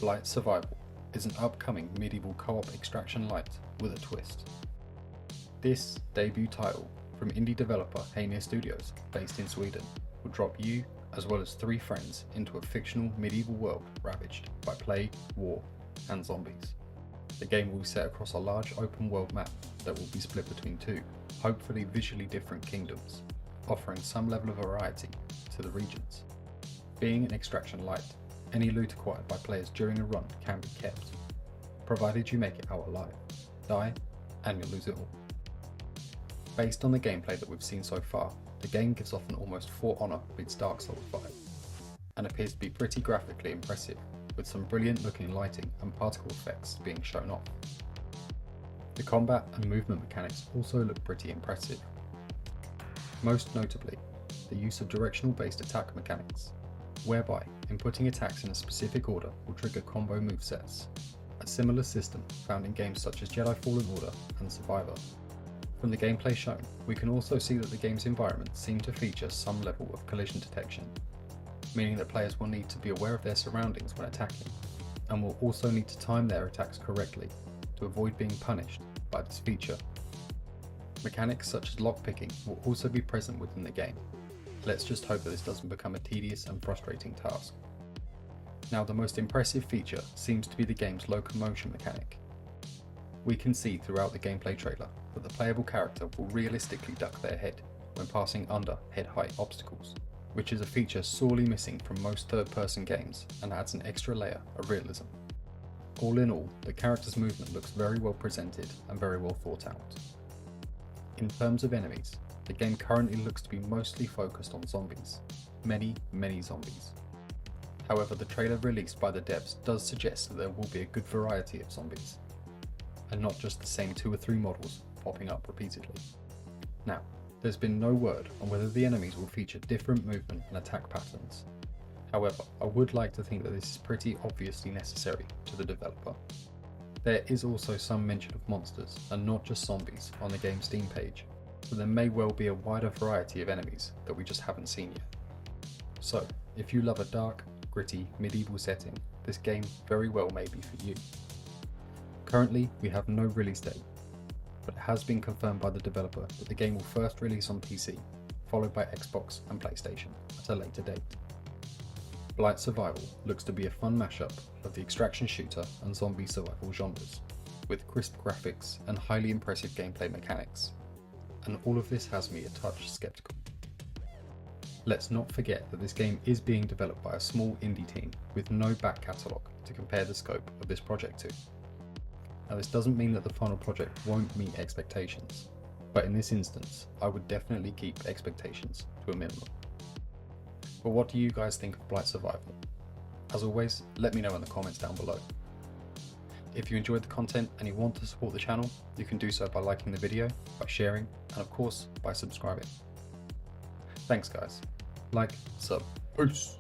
Blight Survival is an upcoming medieval co-op extraction light with a twist. This debut title from indie developer Haenir Studios, based in Sweden, will drop you as well as 3 friends into a fictional medieval world ravaged by plague, war and zombies. The game will be set across a large open world map that will be split between 2, hopefully visually different kingdoms, offering some level of variety to the regions. Being an extraction light, any loot acquired by players during a run can be kept, provided you make it out alive, die, and you'll lose it all. Based on the gameplay that we've seen so far, the game gives off an almost For Honor meets Dark Souls vibe, and appears to be pretty graphically impressive, with some brilliant looking lighting and particle effects being shown off. The combat and movement mechanics also look pretty impressive. Most notably, the use of directional based attack mechanics, whereby inputting attacks in a specific order will trigger combo movesets, a similar system found in games such as Jedi Fallen Order and Survivor. From the gameplay shown, we can also see that the game's environment seems to feature some level of collision detection, meaning that players will need to be aware of their surroundings when attacking, and will also need to time their attacks correctly to avoid being punished by this feature. Mechanics such as lockpicking will also be present within the game. Let's just hope that this doesn't become a tedious and frustrating task. Now, the most impressive feature seems to be the game's locomotion mechanic. We can see throughout the gameplay trailer that the playable character will realistically duck their head when passing under head height obstacles, which is a feature sorely missing from most third-person games and adds an extra layer of realism. All in all, the character's movement looks very well presented and very well thought out. In terms of enemies, the game currently looks to be mostly focused on zombies. Many zombies. However, the trailer released by the devs does suggest that there will be a good variety of zombies, and not just the same 2 or 3 models popping up repeatedly. Now, there's been no word on whether the enemies will feature different movement and attack patterns. However, I would like to think that this is pretty obviously necessary to the developer. There is also some mention of monsters and not just zombies on the game's Steam page, so there may well be a wider variety of enemies that we just haven't seen yet. So, if you love a dark, gritty, medieval setting, this game very well may be for you. Currently, we have no release date, but it has been confirmed by the developer that the game will first release on PC, followed by Xbox and PlayStation at a later date. Blight Survival looks to be a fun mashup of the extraction shooter and zombie survival genres, with crisp graphics and highly impressive gameplay mechanics, and all of this has me a touch skeptical. Let's not forget that this game is being developed by a small indie team with no back catalogue to compare the scope of this project to. Now, this doesn't mean that the final project won't meet expectations, but in this instance, I would definitely keep expectations to a minimum. But what do you guys think of Blight Survival? As always, let me know in the comments down below. If you enjoyed the content and you want to support the channel, you can do so by liking the video, by sharing, and of course, by subscribing. Thanks guys. Like, sub, peace!